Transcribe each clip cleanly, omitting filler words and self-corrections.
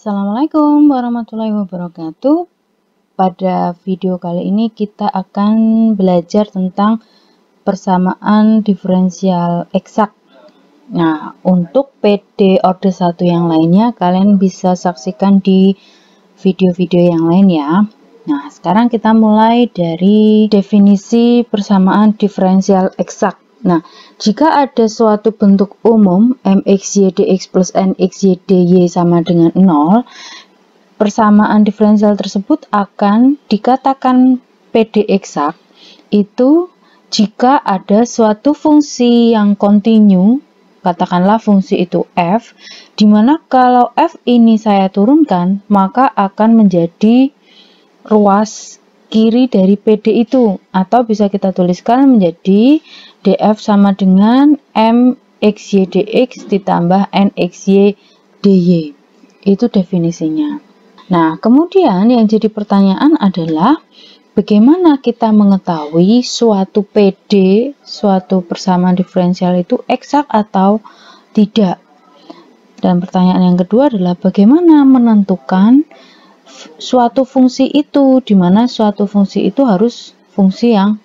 Assalamualaikum warahmatullahi wabarakatuh. Pada video kali ini kita akan belajar tentang persamaan diferensial eksak. Nah, untuk PD orde 1 yang lainnya kalian bisa saksikan di video-video yang lain ya. Nah, sekarang kita mulai dari definisi persamaan diferensial eksak. Nah, jika ada suatu bentuk umum mxy dx plus nxy dy sama dengan 0, persamaan diferensial tersebut akan dikatakan PD eksak itu jika ada suatu fungsi yang kontinu, katakanlah fungsi itu f, dimana kalau f ini saya turunkan, maka akan menjadi ruas kiri dari PD itu, atau bisa kita tuliskan menjadi df sama dengan mxy dx ditambah nxy dy. Itu definisinya. Nah, kemudian yang jadi pertanyaan adalah bagaimana kita mengetahui suatu PD, suatu persamaan diferensial itu eksak atau tidak. Dan pertanyaan yang kedua adalah bagaimana menentukan suatu fungsi itu, di mana suatu fungsi itu harus fungsi yang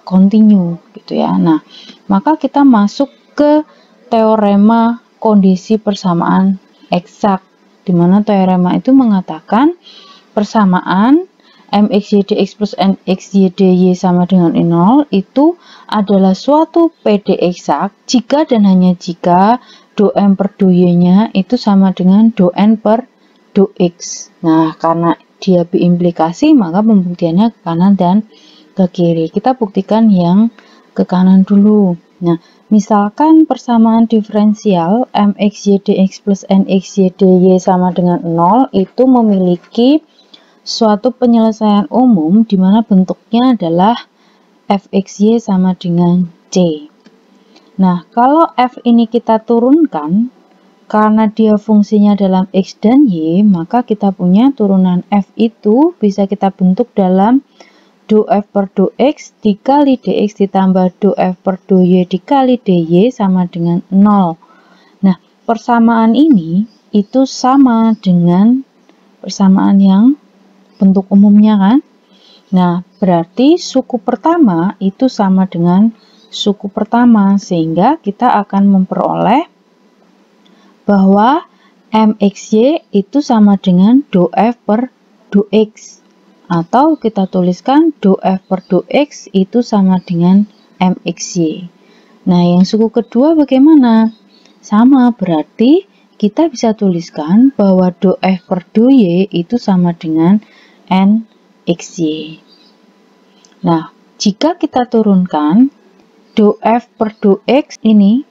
kontinu gitu ya. Nah, maka kita masuk ke teorema kondisi persamaan eksak, di mana teorema itu mengatakan persamaan mxy dx plus nxy dy sama dengan 0 itu adalah suatu PD eksak jika dan hanya jika do m per do y nya itu sama dengan do n per do x. Nah, karena dia berimplikasi, maka pembuktiannya ke kanan dan ke kiri. Kita buktikan yang ke kanan dulu. Nah, misalkan persamaan diferensial mxy dx plus nxy dy sama dengan 0 itu memiliki suatu penyelesaian umum di mana bentuknya adalah fxy sama dengan c. Nah, kalau f ini kita turunkan, karena dia fungsinya dalam x dan y, maka kita punya turunan f itu bisa kita bentuk dalam do f per do x dikali dx ditambah do f per do y dikali dy sama dengan 0. Nah, persamaan ini itu sama dengan persamaan yang bentuk umumnya kan? Nah, berarti suku pertama itu sama dengan suku pertama, sehingga kita akan memperoleh bahwa mxy itu sama dengan do f per do x, atau kita tuliskan do f per do x itu sama dengan mxy. Nah, yang suku kedua bagaimana? Sama, berarti kita bisa tuliskan bahwa do f per do y itu sama dengan nxy. Nah, jika kita turunkan do f per do x ini,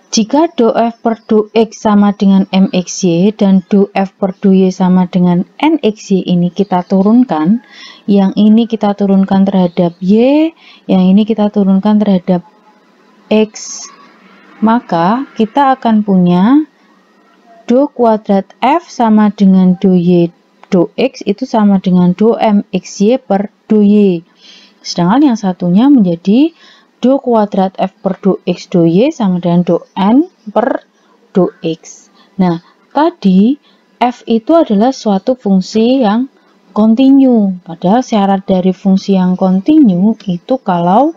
jika do f per do x sama dengan mxy dan do f per do y sama dengan nxy ini kita turunkan, yang ini kita turunkan terhadap y, yang ini kita turunkan terhadap x, maka kita akan punya do kuadrat f sama dengan do y do x itu sama dengan do mxy per do y. Sedangkan yang satunya menjadi do kuadrat f per do x do y sama dengan do n per do x. Nah, tadi f itu adalah suatu fungsi yang kontinu. Padahal syarat dari fungsi yang kontinu itu kalau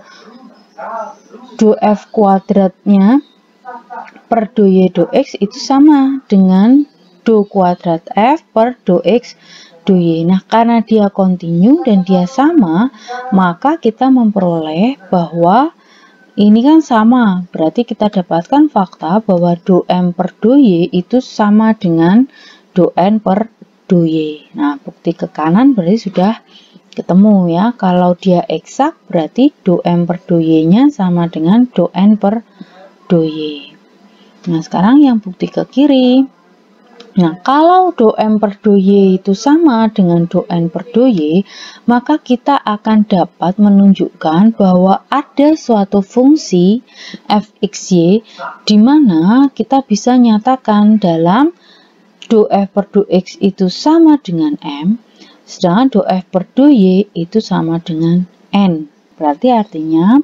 do f kuadratnya per do y do x itu sama dengan do kuadrat f per do x do y. Nah, karena dia kontinu dan dia sama, maka kita memperoleh bahwa ini kan sama, berarti kita dapatkan fakta bahwa do m per do y itu sama dengan do n per do y. Nah, bukti ke kanan berarti sudah ketemu ya. Kalau dia eksak berarti do m per do y nya sama dengan do n per do y. Nah, sekarang yang bukti ke kiri. Nah, kalau do m per do y itu sama dengan do n per do y, maka kita akan dapat menunjukkan bahwa ada suatu fungsi fxy di mana kita bisa nyatakan dalam do f per do x itu sama dengan m, sedangkan do f per do y itu sama dengan n. Berarti artinya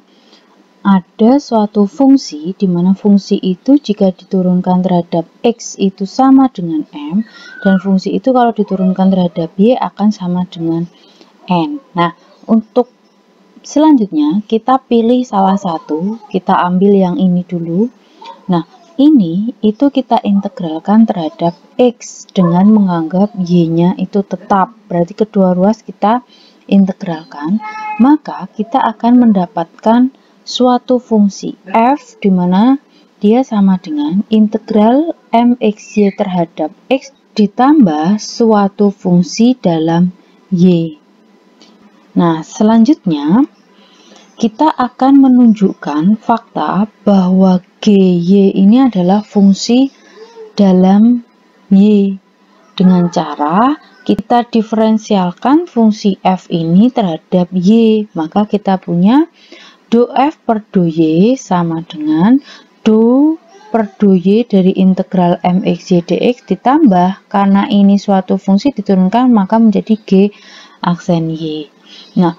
ada suatu fungsi di mana fungsi itu jika diturunkan terhadap X itu sama dengan M, dan fungsi itu kalau diturunkan terhadap Y akan sama dengan N. Nah, untuk selanjutnya kita pilih salah satu, kita ambil yang ini dulu. Nah, ini itu kita integralkan terhadap X dengan menganggap Y-nya itu tetap. Berarti kedua ruas kita integralkan, maka kita akan mendapatkan suatu fungsi f di mana dia sama dengan integral mxy terhadap x ditambah suatu fungsi dalam y. Nah, selanjutnya kita akan menunjukkan fakta bahwa gy ini adalah fungsi dalam y dengan cara kita diferensialkan fungsi f ini terhadap y. Maka kita punya do f per do y sama dengan do per do y dari integral mxy dx ditambah, karena ini suatu fungsi diturunkan maka menjadi g aksen y. Nah,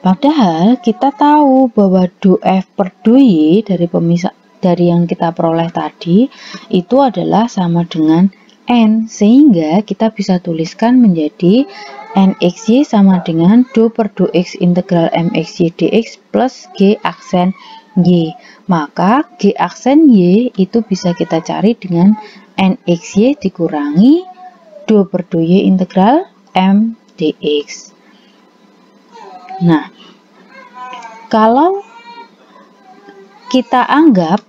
padahal kita tahu bahwa do f per do y dari pemisah dari yang kita peroleh tadi itu adalah sama dengan n, sehingga kita bisa tuliskan menjadi nxy sama dengan do per do x integral mxy dx plus g aksen y. Maka g aksen y itu bisa kita cari dengan nxy dikurangi do per do y integral m dx. Nah, kalau kita anggap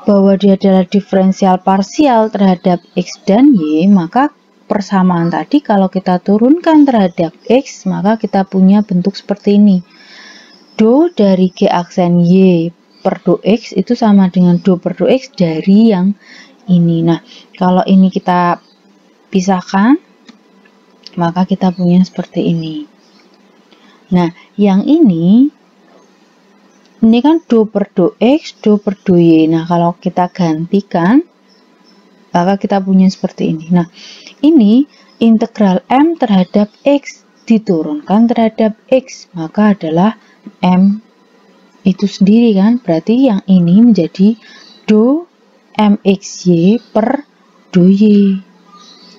bahwa dia adalah diferensial parsial terhadap x dan y, maka persamaan tadi kalau kita turunkan terhadap x, maka kita punya bentuk seperti ini. Do dari g aksen y per do x itu sama dengan do per do x dari yang ini. Nah, kalau ini kita pisahkan, maka kita punya seperti ini. Nah, yang ini kan do per do x, do per do y. Nah, kalau kita gantikan, maka kita punya seperti ini. Nah, ini integral m terhadap x diturunkan terhadap x, maka adalah m itu sendiri kan. Berarti yang ini menjadi do mxy per do y.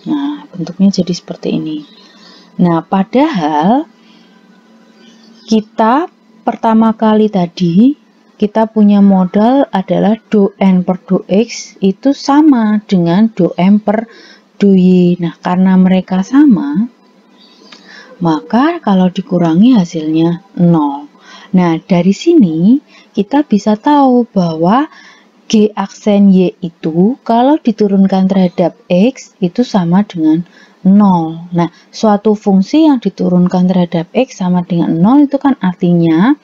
Nah, bentuknya jadi seperti ini. Nah, padahal kita pertama kali tadi kita punya modal adalah do n per do x itu sama dengan do m per do y. Nah, karena mereka sama, maka kalau dikurangi hasilnya 0. Nah, dari sini kita bisa tahu bahwa g aksen y itu kalau diturunkan terhadap x itu sama dengan 0. Nah, suatu fungsi yang diturunkan terhadap x sama dengan 0 itu kan artinya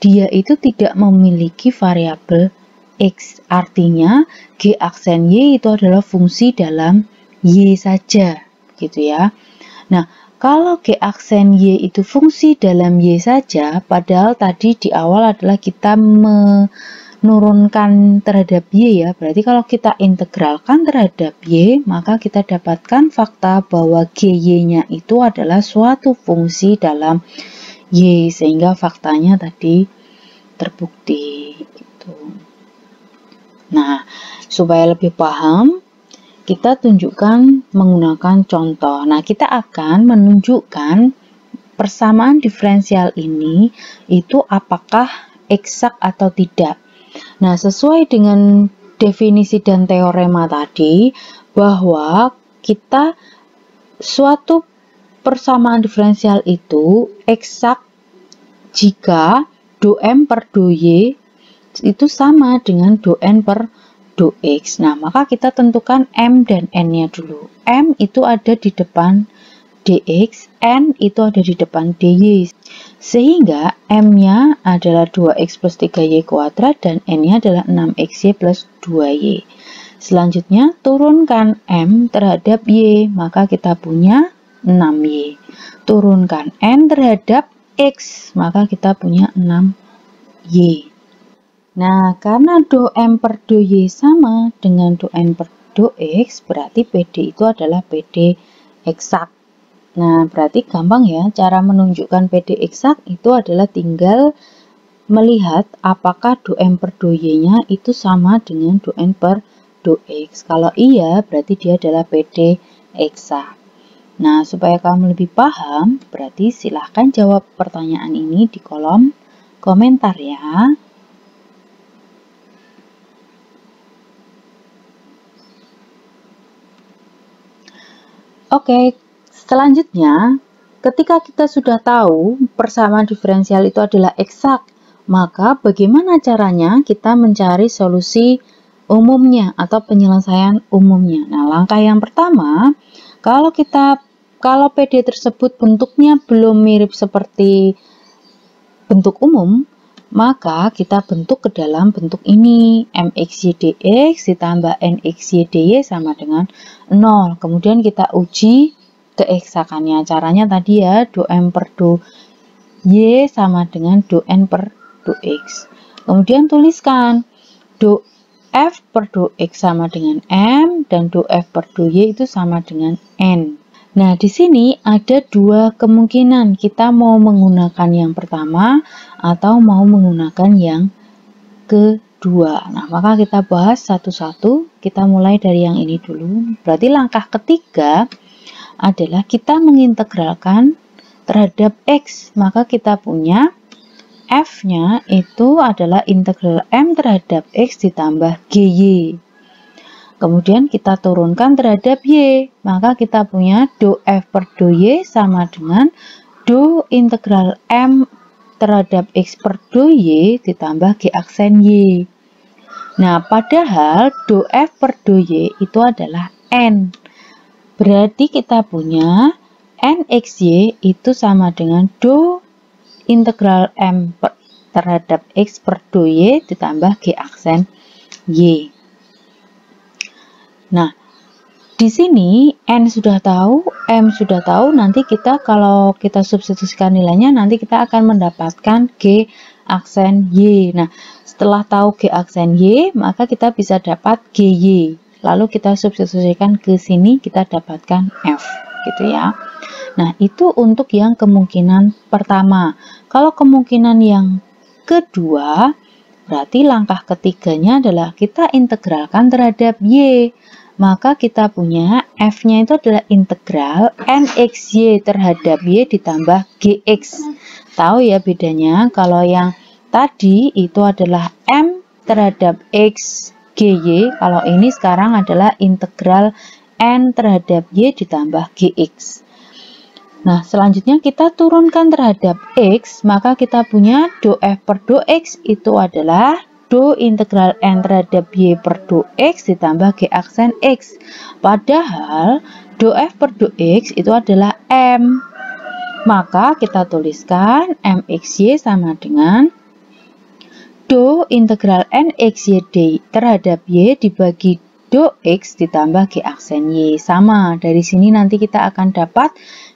dia itu tidak memiliki variabel x. Artinya g aksen y itu adalah fungsi dalam y saja, gitu ya. Nah, kalau g aksen y itu fungsi dalam y saja, padahal tadi di awal adalah kita menurunkan terhadap y ya. Berarti kalau kita integralkan terhadap y, maka kita dapatkan fakta bahwa gy-nya itu adalah suatu fungsi dalam y, sehingga faktanya tadi terbukti gitu. Nah, supaya lebih paham, kita tunjukkan menggunakan contoh. Nah, kita akan menunjukkan persamaan diferensial ini itu apakah eksak atau tidak. Nah, sesuai dengan definisi dan teorema tadi, bahwa kita suatu persamaan diferensial itu eksak jika do m per do y itu sama dengan do n per do x. Nah, maka kita tentukan m dan n-nya dulu. M itu ada di depan dx, n itu ada di depan dy. Sehingga m-nya adalah 2x plus 3y kuadrat dan n-nya adalah 6xy plus 2y. Selanjutnya, turunkan m terhadap y, maka kita punya 6y. Turunkan n terhadap x, maka kita punya 6y. Nah, karena do m per do y sama dengan do n per do x, berarti PD itu adalah PD eksak. Nah, berarti gampang ya, cara menunjukkan PD eksak itu adalah tinggal melihat apakah do M per do Y-nya itu sama dengan do N per do X. Kalau iya, berarti dia adalah PD eksak. Nah, supaya kamu lebih paham, berarti silahkan jawab pertanyaan ini di kolom komentar ya. Oke, selanjutnya, ketika kita sudah tahu persamaan diferensial itu adalah eksak, maka bagaimana caranya kita mencari solusi umumnya atau penyelesaian umumnya? Nah, langkah yang pertama, kalau PD tersebut bentuknya belum mirip seperti bentuk umum, maka kita bentuk ke dalam bentuk ini, mxy dx ditambah nxy dy sama dengan 0. Kemudian kita uji keeksakannya. Caranya tadi ya, do M per do Y sama dengan do N per do X. Kemudian tuliskan do F per do X sama dengan M dan do F per do Y itu sama dengan N. Nah, di sini ada dua kemungkinan, kita mau menggunakan yang pertama atau mau menggunakan yang kedua. Nah, maka kita bahas satu-satu. Kita mulai dari yang ini dulu. Berarti langkah ketiga adalah kita mengintegralkan terhadap X. Maka kita punya F-nya itu adalah integral M terhadap X ditambah GY. Kemudian kita turunkan terhadap Y, maka kita punya do F per do Y sama dengan do integral M terhadap X per do Y ditambah G aksen Y. Nah, padahal do F per do Y itu adalah N. Berarti kita punya NXY itu sama dengan do integral M terhadap X per do Y ditambah G aksen Y. Nah, di sini N sudah tahu, M sudah tahu, nanti kita kalau kita substitusikan nilainya, nanti kita akan mendapatkan G aksen Y. Nah, setelah tahu G aksen Y, maka kita bisa dapat GY. Lalu kita substitusikan ke sini, kita dapatkan F, gitu ya. Nah, itu untuk yang kemungkinan pertama. Kalau kemungkinan yang kedua, berarti langkah ketiganya adalah kita integralkan terhadap Y. Maka kita punya F-nya itu adalah integral NXY terhadap Y ditambah GX. Tahu ya bedanya? Kalau yang tadi itu adalah M terhadap X GY. Kalau ini sekarang adalah integral N terhadap Y ditambah GX. Nah, selanjutnya kita turunkan terhadap X, maka kita punya do F per do X itu adalah do integral N terhadap Y per do X ditambah G aksen X. Padahal do F per do X itu adalah M. Maka kita tuliskan MXY sama dengan do integral NXY terhadap Y dibagi do X ditambah G aksen Y. Sama, dari sini nanti kita akan dapat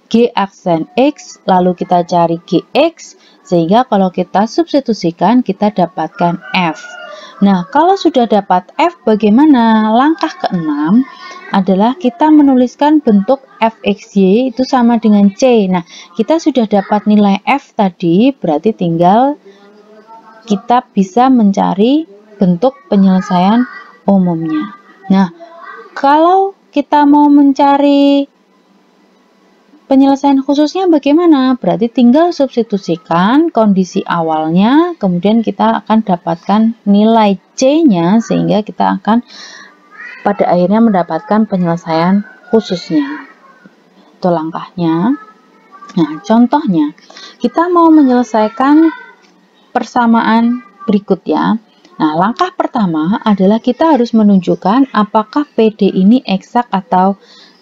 G aksen X, lalu kita cari GX, sehingga kalau kita substitusikan kita dapatkan F. Nah, kalau sudah dapat F, bagaimana? Langkah keenam adalah kita menuliskan bentuk Fxy itu sama dengan C. Nah, kita sudah dapat nilai F tadi, berarti tinggal kita bisa mencari bentuk penyelesaian umumnya. Nah, kalau kita mau mencari penyelesaian khususnya bagaimana? Berarti tinggal substitusikan kondisi awalnya, kemudian kita akan dapatkan nilai C-nya, sehingga kita akan pada akhirnya mendapatkan penyelesaian khususnya. Itu langkahnya. Nah, contohnya, kita mau menyelesaikan persamaan berikut ya. Nah, langkah pertama adalah kita harus menunjukkan apakah PD ini eksak atau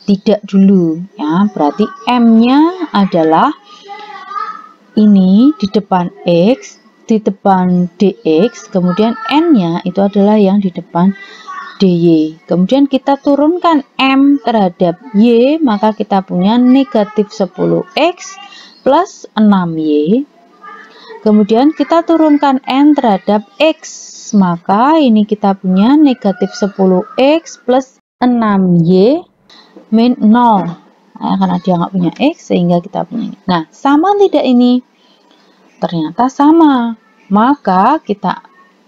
tidak dulu ya. Berarti M-nya adalah ini di depan X, di depan DX, kemudian N-nya itu adalah yang di depan DY. Kemudian kita turunkan M terhadap Y, maka kita punya negatif 10X plus 6Y. Kemudian kita turunkan N terhadap X, maka ini kita punya negatif 10X plus 6Y min 0. Nah, karena dia nggak punya X, sehingga kita punya ini. Nah, sama tidak ini? Ternyata sama. maka kita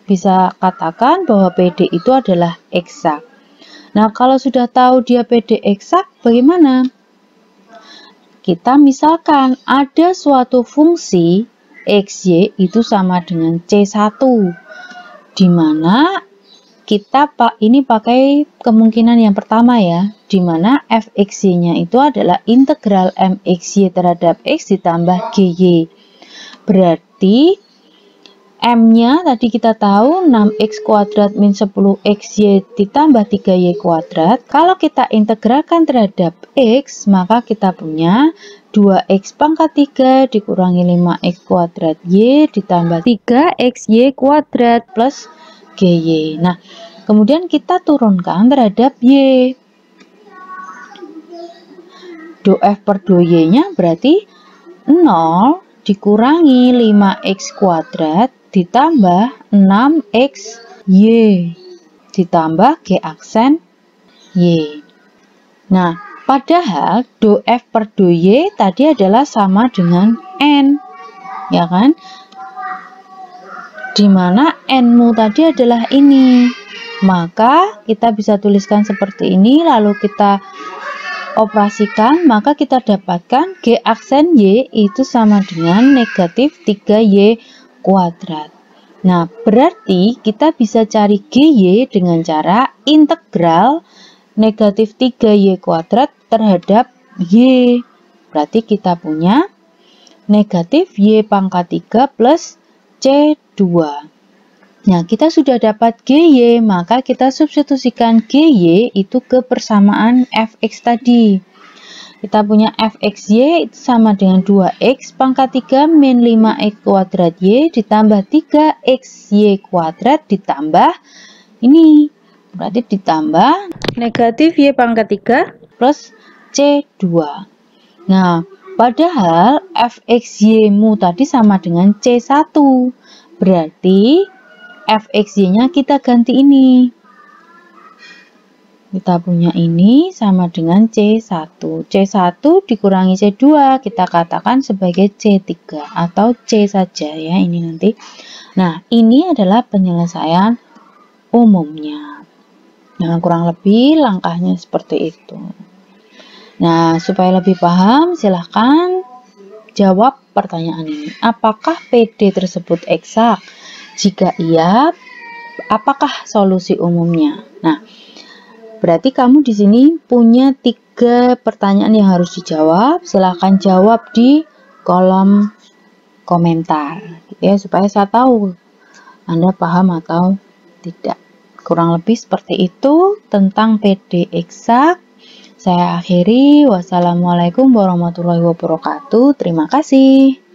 bisa katakan bahwa PD itu adalah eksak. Nah, kalau sudah tahu dia PD eksak, bagaimana? Kita misalkan ada suatu fungsi XY itu sama dengan C1, di mana kita ini pakai kemungkinan yang pertama ya, di mana fxy-nya itu adalah integral mxy terhadap x ditambah gy. Berarti m-nya tadi kita tahu 6x kuadrat min 10xy ditambah 3y kuadrat. Kalau kita integralkan terhadap x, maka kita punya 2x pangkat 3 dikurangi 5x kuadrat y ditambah 3xy kuadrat plus gy. Nah, kemudian kita turunkan terhadap y. Do f per do y-nya berarti 0 dikurangi 5x kuadrat ditambah 6xy ditambah g aksen y. Nah, padahal do f per do y tadi adalah sama dengan n, ya kan? Dimana n-mu tadi adalah ini, maka kita bisa tuliskan seperti ini, lalu kita operasikan, maka kita dapatkan g aksen y itu sama dengan negatif 3y kuadrat. Nah, berarti kita bisa cari gy dengan cara integral negatif 3y kuadrat terhadap y. Berarti kita punya negatif y pangkat 3 plus C2. Nah, kita sudah dapat GY, maka kita substitusikan GY itu ke persamaan fx tadi. Kita punya fxy itu sama dengan 2x pangkat 3 min 5x kuadrat y ditambah 3xy kuadrat ditambah ini. Berarti ditambah negatif y pangkat 3 plus C2. Nah, padahal fxy-mu tadi sama dengan C1. Berarti fxy-nya kita ganti ini. Kita punya ini sama dengan C1. C1 dikurangi C2 kita katakan sebagai C3 atau C saja ya ini nanti. Nah, ini adalah penyelesaian umumnya. Nah, kurang lebih langkahnya seperti itu. Nah, supaya lebih paham, silahkan jawab pertanyaan ini. Apakah PD tersebut eksak? Jika iya, apakah solusi umumnya? Nah, berarti kamu di sini punya 3 pertanyaan yang harus dijawab. Silahkan jawab di kolom komentar, ya, supaya saya tahu Anda paham atau tidak. Kurang lebih seperti itu tentang PD eksak. Saya akhiri. Wassalamualaikum warahmatullahi wabarakatuh. Terima kasih.